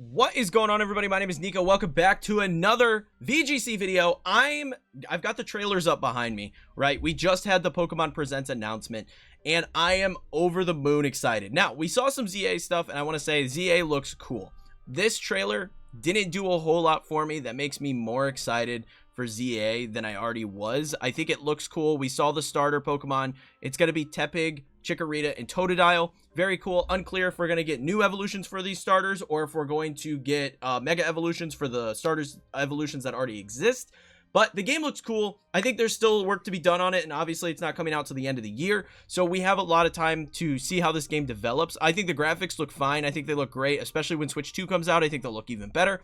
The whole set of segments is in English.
What is going on, everybody? My name is Kneeckoh. Welcome back to another VGC video. I've got the trailers up behind me, right? We just had the Pokemon Presents announcement, and I am over the moon excited. Now, we saw some ZA stuff, and I want to say ZA looks cool. This trailer didn't do a whole lot for me that makes me more excited for ZA than I already was. I think it looks cool. We saw the starter Pokemon. It's going to be Tepig, Chikorita, and Totodile. Very cool. Unclear if we're going to get new evolutions for these starters or if we're going to get mega evolutions for the starters evolutions that already exist. But the game looks cool. I think there's still work to be done on it, and obviously it's not coming out till the end of the year, so we have a lot of time to see how this game develops. I think the graphics look fine. I think they look great, especially when Switch 2 comes out. I think they'll look even better.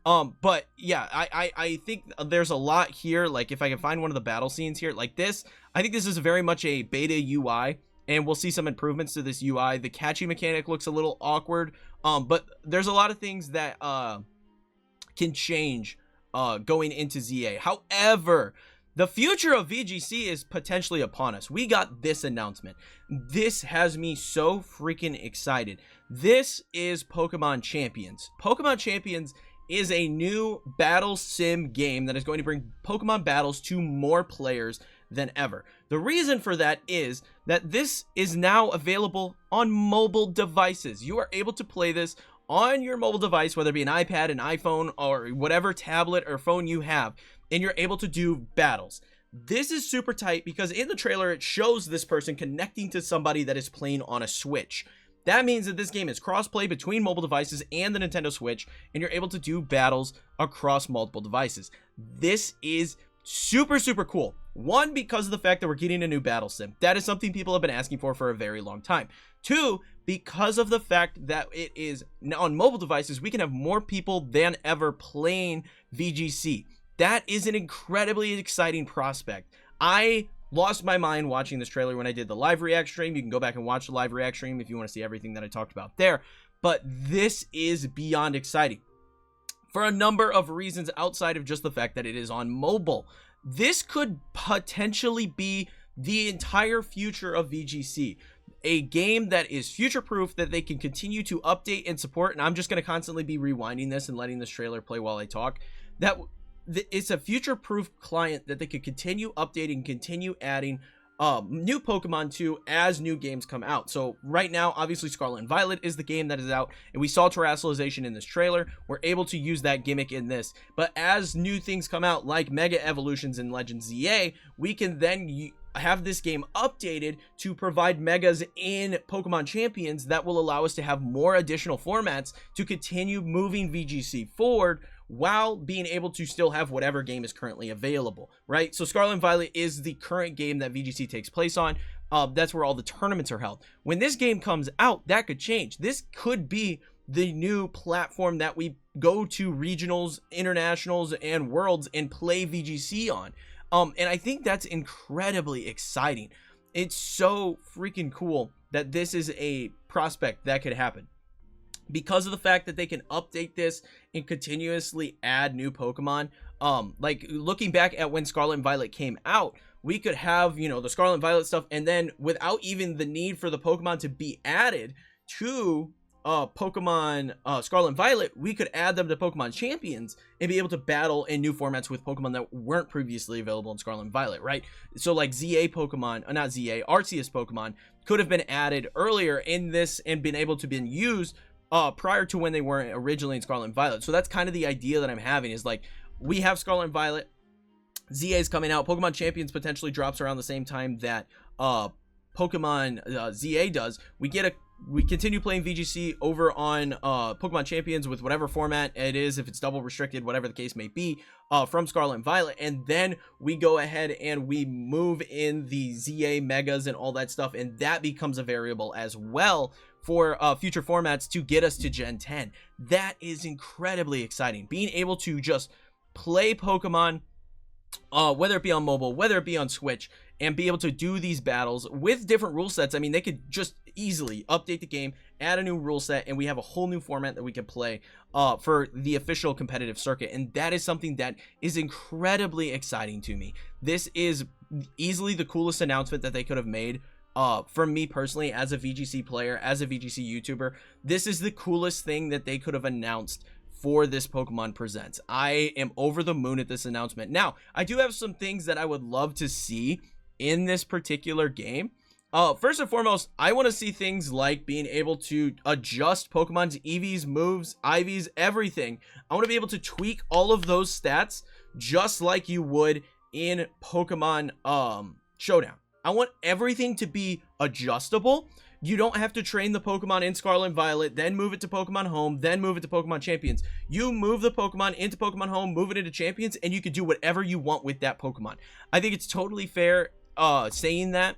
But yeah, I think there's a lot here. Like, if I can find one of the battle scenes here like this, I think this is very much a beta UI, and we'll see some improvements to this UI. The catching mechanic looks a little awkward, but there's a lot of things that can change going into ZA. However, the future of VGC is potentially upon us. We got this announcement. This has me so freaking excited. This is Pokemon Champions. Pokemon Champions is a new battle sim game that is going to bring Pokemon battles to more players than ever. The reason for that is that this is now available on mobile devices. You are able to play this on your mobile device, whether it be an iPad, an iPhone, or whatever tablet or phone you have, and you're able to do battles. This is super tight because in the trailer it shows this person connecting to somebody that is playing on a Switch. That means that this game is cross-play between mobile devices and the Nintendo Switch, and you're able to do battles across multiple devices. This is super cool. One, because of the fact that we're getting a new battle sim. That is something people have been asking for a very long time. Two, because of the fact that it is now on mobile devices, we can have more people than ever playing VGC. That is an incredibly exciting prospect. I lost my mind watching this trailer when I did the live react stream. You can go back and watch the live react stream if you want to see everything that I talked about there. But this is beyond exciting for a number of reasons outside of just the fact that it is on mobile. This could potentially be the entire future of VGC. A game that is future-proof, that they can continue to update and support. And I'm just going to constantly be rewinding this and letting this trailer play while I talk. It's a future-proof client that they could continue updating, continue adding new Pokemon to as new games come out. So right now, obviously Scarlet and Violet is the game that is out, and we saw terrestrialization in this trailer. We're able to use that gimmick in this, but as new things come out like Mega Evolutions in Legends ZA, we can then have this game updated to provide megas in Pokemon Champions that will allow us to have more additional formats to continue moving VGC forward while being able to still have whatever game is currently available, right? So Scarlet and Violet is the current game that VGC takes place on. That's where all the tournaments are held. When this game comes out, that could change. This could be the new platform that we go to regionals, internationals, and worlds and play VGC on. And I think that's incredibly exciting. It's so freaking cool that this is a prospect that could happen. Because of the fact that they can update this and continuously add new Pokemon. Like, looking back at when Scarlet and Violet came out, we could have, you know, the Scarlet and Violet stuff, and then without even the need for the Pokemon to be added to Pokemon Scarlet and Violet, we could add them to Pokemon Champions and be able to battle in new formats with Pokemon that weren't previously available in Scarlet and Violet, right? So like ZA Pokemon, not ZA, Arceus Pokemon could have been added earlier in this and been able to be used prior to when they weren't originally in Scarlet and Violet. So that's kind of the idea that I'm having, is like, we have Scarlet and Violet, ZA is coming out, Pokemon Champions potentially drops around the same time that Pokemon ZA does. We continue playing VGC over on Pokemon Champions with whatever format it is, if it's double restricted, whatever the case may be, from Scarlet and Violet, and then we go ahead and we move in the ZA Megas and all that stuff, and that becomes a variable as well for future formats to get us to Gen 10. That is incredibly exciting. Being able to just play Pokemon, whether it be on mobile, whether it be on Switch, and be able to do these battles with different rule sets. I mean, they could just easily update the game, add a new rule set, and we have a whole new format that we can play for the official competitive circuit. And that is something that is incredibly exciting to me. This is easily the coolest announcement that they could have made for me personally, as a VGC player, as a VGC YouTuber, this is the coolest thing that they could have announced for this Pokemon Presents. I am over the moon at this announcement. Now, I do have some things that I would love to see in this particular game. First and foremost, I want to see things like being able to adjust Pokemon's EVs, moves, IVs, everything. I want to be able to tweak all of those stats just like you would in Pokemon Showdown. I want everything to be adjustable. You don't have to train the Pokemon in Scarlet and Violet, then move it to Pokemon Home, then move it to Pokemon Champions. You move the Pokemon into Pokemon Home, move it into Champions, and you can do whatever you want with that Pokemon. I think it's totally fair saying that.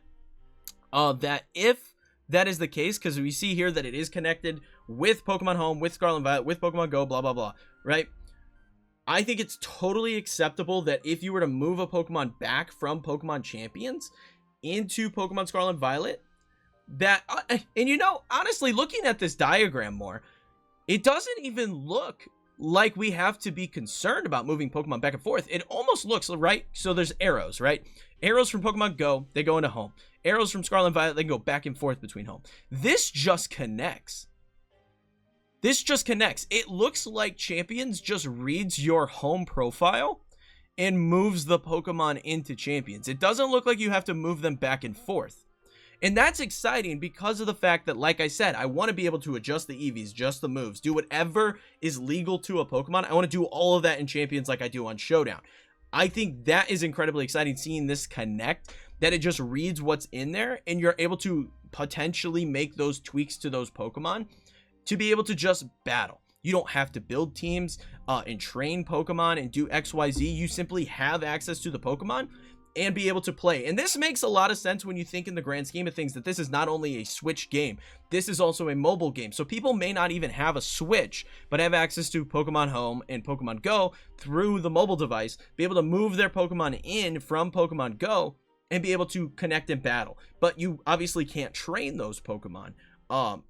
That if that is the case, because we see here that it is connected with Pokemon Home, with Scarlet and Violet, with Pokemon Go, blah, blah, blah, right? I think it's totally acceptable that if you were to move a Pokemon back from Pokemon Champions into Pokemon Scarlet and Violet, that, and you know, honestly, looking at this diagram more, it doesn't even look like we have to be concerned about moving Pokemon back and forth. It almost looks, right? So there's arrows, right? Arrows from Pokemon Go, they go into Home. Arrows from Scarlet and Violet, they can go back and forth between Home. This just connects. This just connects. It looks like Champions just reads your home profile and moves the Pokemon into Champions. It doesn't look like you have to move them back and forth. And that's exciting because of the fact that, like I said, I want to be able to adjust the EVs, adjust the moves, do whatever is legal to a Pokemon. I want to do all of that in Champions like I do on Showdown. I think that is incredibly exciting, seeing this connect, that it just reads what's in there and you're able to potentially make those tweaks to those Pokemon to be able to just battle. You don't have to build teams and train Pokemon and do XYZ. You simply have access to the Pokemon and be able to play. And this makes a lot of sense when you think in the grand scheme of things that this is not only a Switch game, this is also a mobile game. So people may not even have a Switch, but have access to Pokemon Home and Pokemon Go through the mobile device, be able to move their Pokemon in from Pokemon Go and be able to connect and battle. But you obviously can't train those Pokemon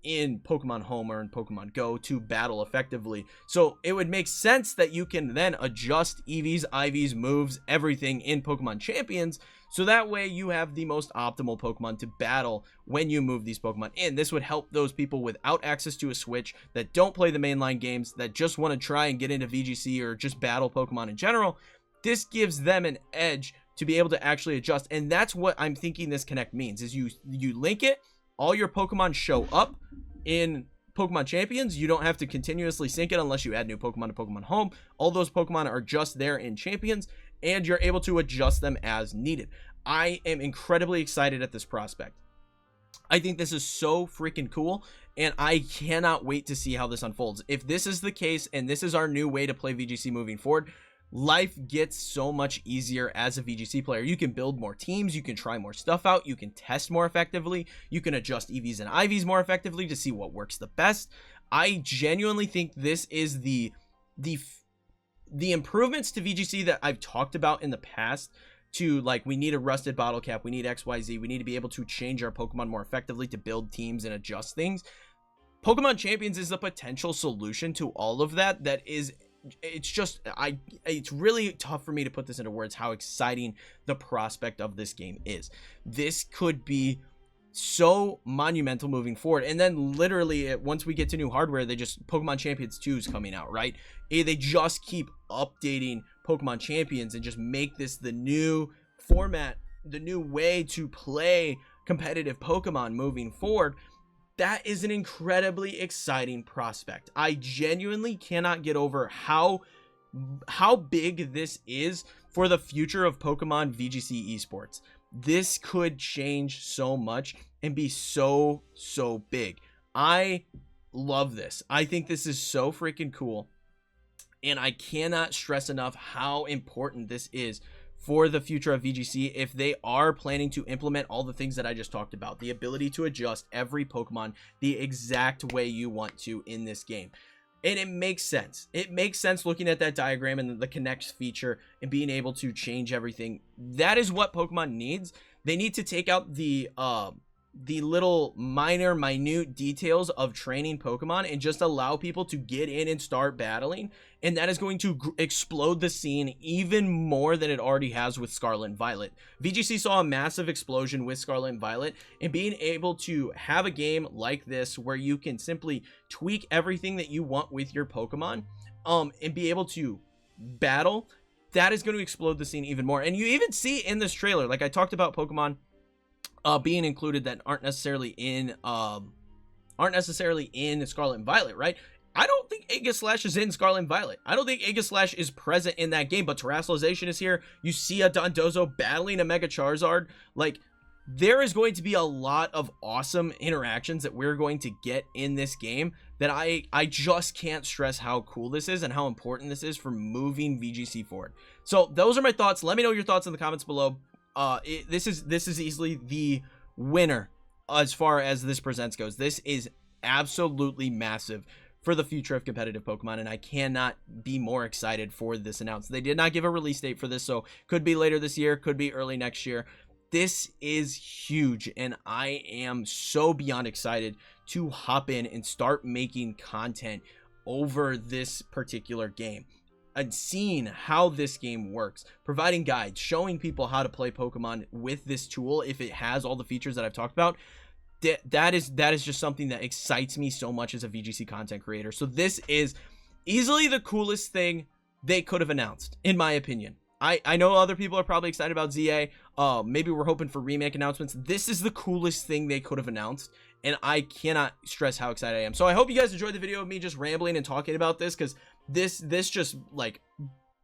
in Pokemon Home or in Pokemon Go to battle effectively. So it would make sense that you can then adjust EVs, IVs, moves, everything in Pokemon Champions, so that way you have the most optimal Pokemon to battle when you move these Pokemon in. This would help those people without access to a Switch, that don't play the mainline games, that just want to try and get into VGC or just battle Pokemon in general. This gives them an edge to be able to actually adjust, and that's what I'm thinking this connect means, is you link it, all your Pokemon show up in Pokemon Champions. You don't have to continuously sync it unless you add new Pokemon to Pokemon Home. All those Pokemon are just there in Champions, and you're able to adjust them as needed. I am incredibly excited at this prospect. I think this is so freaking cool, and I cannot wait to see how this unfolds. If this is the case, and this is our new way to play VGC moving forward, life gets so much easier as a VGC player. You can build more teams, you can try more stuff out, you can test more effectively, you can adjust EVs and IVs more effectively to see what works the best. I genuinely think this is the improvements to VGC that I've talked about in the past, to like, we need a rusted bottle cap, we need XYZ, we need to be able to change our Pokemon more effectively to build teams and adjust things. Pokemon Champions is a potential solution to all of that. It's really tough for me to put this into words how exciting the prospect of this game is. This could be so monumental moving forward. And then literally once we get to new hardware, Pokemon Champions 2 is coming out, right? They just keep updating Pokemon Champions and just make this the new format, the new way to play competitive Pokemon moving forward. That is an incredibly exciting prospect. I genuinely cannot get over how big this is for the future of Pokemon VGC esports. This could change so much and be so big. I love this. I think this is so freaking cool, and I cannot stress enough how important this is for the future of VGC if they are planning to implement all the things that I just talked about. The ability to adjust every Pokemon the exact way you want to in this game. And it makes sense. It makes sense looking at that diagram and the connect feature and being able to change everything. That is what Pokemon needs. They need to take out the the little minute details of training Pokemon and just allow people to get in and start battling, and that is going to explode the scene even more than it already has with Scarlet and Violet. VGC saw a massive explosion with Scarlet and Violet, and being able to have a game like this where you can simply tweak everything that you want with your Pokemon and be able to battle, that is going to explode the scene even more. And you even see in this trailer, like I talked about Pokemon being included that aren't necessarily in Scarlet and Violet, right? I don't think Aegislash is in Scarlet and Violet. I don't think Aegislash is present in that game, but Terrestrialization is here. You see a Dondozo battling a Mega Charizard. Like, there is going to be a lot of awesome interactions that we're going to get in this game that I just can't stress how cool this is and how important this is for moving VGC forward. So those are my thoughts. Let me know your thoughts in the comments below. This is easily the winner as far as this presents goes. This is absolutely massive for the future of competitive Pokemon, and I cannot be more excited for this announcement. They did not give a release date for this, so could be later this year, could be early next year. This is huge, and I am so beyond excited to hop in and start making content over this particular game and seeing how this game works, providing guides, showing people how to play Pokemon with this tool if it has all the features that I've talked about. That is just something that excites me so much as a VGC content creator. So this is easily the coolest thing they could have announced, in my opinion. I know other people are probably excited about ZA. Maybe we're hoping for remake announcements. This is the coolest thing they could have announced, and I cannot stress how excited I am. So I hope you guys enjoyed the video of me just rambling and talking about this, because this just like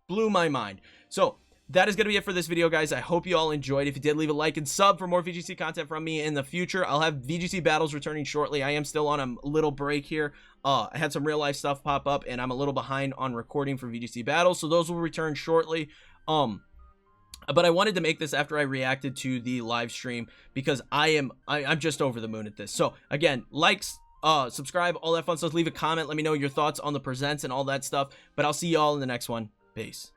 blew my mind. So that is going to be it for this video, guys. I hope you all enjoyed. If you did, leave a like and sub for more VGC content from me in the future. I'll have VGC battles returning shortly. I am still on a little break here. I had some real life stuff pop up, and I'm a little behind on recording for VGC battles, so those will return shortly. But I wanted to make this after I reacted to the live stream, because I'm just over the moon at this. So again, likes, subscribe, all that fun stuff. Leave a comment, let me know your thoughts on the presents and all that stuff. But I'll see y'all in the next one. Peace.